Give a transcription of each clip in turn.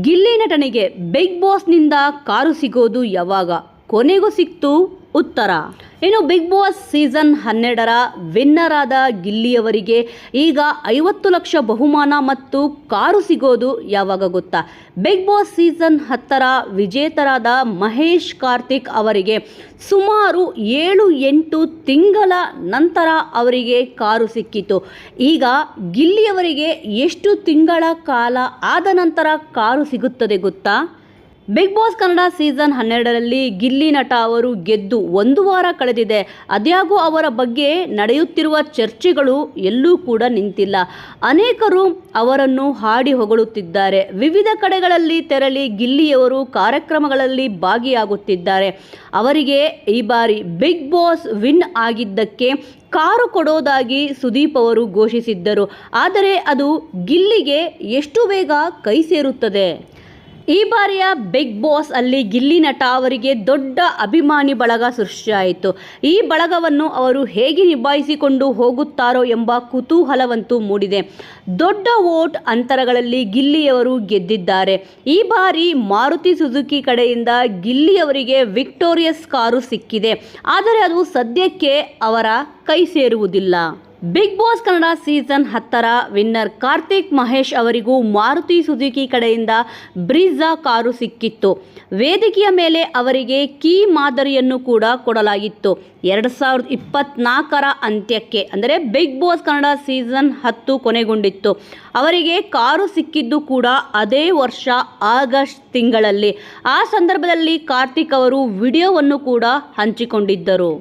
Gilli ನಟನಿಗೆ big ಬಾಸ್ನಿಂದ car ಸಿಗೋದು ಯಾವಾಗ? ಕೊನೆಗೂ ಸಿಕ್ತು ಉತ್ತರ. ಇನ್ನು ಬಿಗ್ ಬಾಸ್ ಸೀಸನ್ 12ರ ವಿನ್ನರ್ ಆದ ಗಿಲ್ಲಿಯವರಿಗೆ ಈಗ 50 ಲಕ್ಷ ಬಹುಮಾನ ಮತ್ತು ಕಾರು ಸಿಗೋದು ಯಾವಾಗ ಗೊತ್ತಾ? ಬಿಗ್ ಬಾಸ್ ಸೀಸನ್ 10ರ ವಿಜೇತರಾದ ಮಹೇಶ್ ಕಾರ್ತಿಕ್ ಅವರಿಗೆ ಸುಮಾರು 7-8 ತಿಂಗಳ ನಂತರ ಅವರಿಗೆ ಕಾರು ಸಿಕ್ಕಿತು. ಈಗ ಗಿಲ್ಲಿಯವರಿಗೆ ಎಷ್ಟು ತಿಂಗಳ ಕಾಲ ಆದ ನಂತರ ಕಾರು ಸಿಗುತ್ತದೆ ಗೊತ್ತಾ? ಬಿಗ್ ಬಾಸ್ ಕನ್ನಡ ಸೀಸನ್ 12ರಲ್ಲಿ ಗಿಲ್ಲಿ ನಟ ಅವರು ಗೆದ್ದು 1 ವಾರ ಕಳೆದಿದೆ. ಅದ್ಯಾಗೂ ಅವರ ಬಗ್ಗೆ ನಡೆಯುತ್ತಿರುವ ಚರ್ಚೆಗಳು ಎಲ್ಲೂ ಕೂಡ ನಿಂತಿಲ್ಲ. ಅನೇಕರು ಅವರನ್ನು ಹಾಡಿ ಹೊಗಳುತ್ತಿದ್ದಾರೆ. ವಿವಿಧ ಕಡೆಗಳಲ್ಲಿ ತೆರಳಿ ಗಿಲ್ಲಿಯವರು ಕಾರ್ಯಕ್ರಮಗಳಲ್ಲಿ ಭಾಗಿಯಾಗುತ್ತಿದ್ದಾರೆ. ಅವರಿಗೆ ಈ ಬಾರಿ ಬಿಗ್ ಬಾಸ್ ವಿನ್ ಆಗಿದ್ದಕ್ಕೆ ಕಾರು ಕೊಡೋದಾಗಿ ಸುದೀಪ್ ಅವರು ಘೋಷಿಸಿದ್ದರು. ಆದರೆ ಅದು ಗಿಲ್ಲಿಗೆ ಎಷ್ಟು ಬೇಗ ಕೈ ಸೇರುತ್ತದೆ? ಈ ಬಾರಿಯ ಬಿಗ್ ಬಾಸ್ ಅಲ್ಲಿ ಗಿಲ್ಲಿ ನಟ ಅವರಿಗೆ ದೊಡ್ಡ ಅಭಿಮಾನಿ ಬಳಗ ಸೃಷ್ಟಿಯಾಯಿತು. ಈ ಬಳಗವನ್ನು ಅವರು ಹೇಗೆ ನಿಭಾಯಿಸಿಕೊಂಡು ಹೋಗುತ್ತಾರೋ ಎಂಬ ಕುತೂಹಲವಂತೂ ಮೂಡಿದೆ. ದೊಡ್ಡ ವೋಟ್ ಅಂತರಗಳಲ್ಲಿ ಗಿಲ್ಲಿಯವರು ಗೆದ್ದಿದ್ದಾರೆ. ಈ ಬಾರಿ ಮಾರುತಿ ಸುಜುಕಿ ಕಡೆಯಿಂದ ಗಿಲ್ಲಿಯವರಿಗೆ ವಿಕ್ಟೋರಿಯಸ್ ಕಾರು ಸಿಕ್ಕಿದೆ. ಆದರೆ ಅದು ಸದ್ಯಕ್ಕೆ ಅವರ ಕೈ ಸೇರುವುದಿಲ್ಲ. ಬಿಗ್ ಬಾಸ್ ಕನ್ನಡ ಸೀಸನ್ 10ರ ವಿನ್ನರ್ ಕಾರ್ತಿಕ್ ಮಹೇಶ್ ಅವರಿಗೂ ಮಾರುತಿ ಸುಜುಕಿ ಕಡೆಯಿಂದ ಬ್ರೀಜಾ ಕಾರು ಸಿಕ್ಕಿತ್ತು. ವೇದಿಕೆಯ ಮೇಲೆ ಅವರಿಗೆ ಕೀ ಮಾದರಿಯನ್ನು ಕೂಡ ಕೊಡಲಾಗಿತ್ತು. 2024ರ ಅಂತ್ಯಕ್ಕೆ ಅಂದರೆ ಬಿಗ್ ಬಾಸ್ ಕನ್ನಡ ಸೀಸನ್ 10 ಕೊನೆಗೊಂಡಿತ್ತು. ಅವರಿಗೆ ಕಾರು ಸಿಕ್ಕಿದ್ದು ಕೂಡ ಅದೇ ವರ್ಷ ಆಗಸ್ಟ್ ತಿಂಗಳಲ್ಲಿ. ಆ ಸಂದರ್ಭದಲ್ಲಿ ಕಾರ್ತಿಕ್ ಅವರು ವಿಡಿಯೋವನ್ನು ಕೂಡ ಹಂಚಿಕೊಂಡಿದ್ದರು.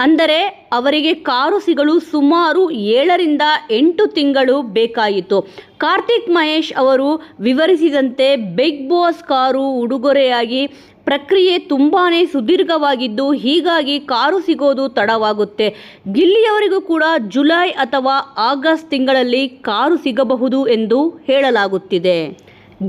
ಅಂದರೆ ಅವರಿಗೆ ಕಾರು ಸಿಗಲು ಸುಮಾರು 7-8 ತಿಂಗಳು ಬೇಕಾಯಿತು. ಕಾರ್ತಿಕ್ ಮಹೇಶ್ ಅವರು ವಿವರಿಸಿದಂತೆ ಬಿಗ್ ಬಾಸ್ ಕಾರು ಉಡುಗೊರೆಯಾಗಿ ಪ್ರಕ್ರಿಯೆ ತುಂಬಾ ಸುದೀರ್ಘವಾಗಿದ್ದು ಹೀಗಾಗಿ ಕಾರು ಸಿಗೋದು ತಡವಾಗುತ್ತೆ. ಗಿಲ್ಲಿಯವರಿಗೂ ಕೂಡ ಜುಲೈ ಅಥವಾ ಆಗಸ್ಟ್ ತಿಂಗಳಲ್ಲಿ ಕಾರು ಸಿಗಬಹುದು ಎಂದು ಹೇಳಲಾಗುತ್ತಿದೆ.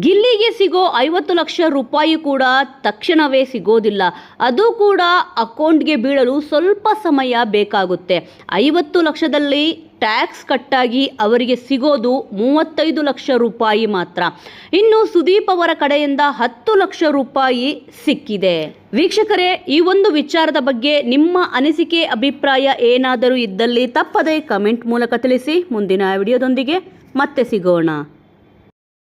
ಗಿಲ್ಲಿಗೆ ಸಿಗೋ 50 ಲಕ್ಷ ರೂಪಾಯಿ ಕೂಡ ತಕ್ಷಣವೇ ಸಿಗೋದಿಲ್ಲ. ಅದು ಕೂಡ ಅಕೌಂಟ್ಗೆ ಬೀಳಲು ಸ್ವಲ್ಪ ಸಮಯ ಬೇಕಾಗುತ್ತೆ. 50 ಲಕ್ಷದಲ್ಲಿ ಟ್ಯಾಕ್ಸ್ ಕಟ್ಟಾಗಿ ಅವರಿಗೆ ಸಿಗೋದು 35 ಲಕ್ಷ ರೂಪಾಯಿ ಮಾತ್ರ. ಇನ್ನು ಸುದೀಪ್ ಅವರ ಕಡೆಯಿಂದ 10 ಲಕ್ಷ ರೂಪಾಯಿ ಸಿಕ್ಕಿದೆ. ವೀಕ್ಷಕರೇ, ಈ ಒಂದು ವಿಚಾರದ ಬಗ್ಗೆ ನಿಮ್ಮ ಅನಿಸಿಕೆ ಅಭಿಪ್ರಾಯ ಏನಾದರೂ ಇದ್ದಲ್ಲಿ ತಪ್ಪದೇ ಕಮೆಂಟ್ ಮೂಲಕ ತಿಳಿಸಿ. ಮುಂದಿನ ವಿಡಿಯೋದೊಂದಿಗೆ ಮತ್ತೆ ಸಿಗೋಣ.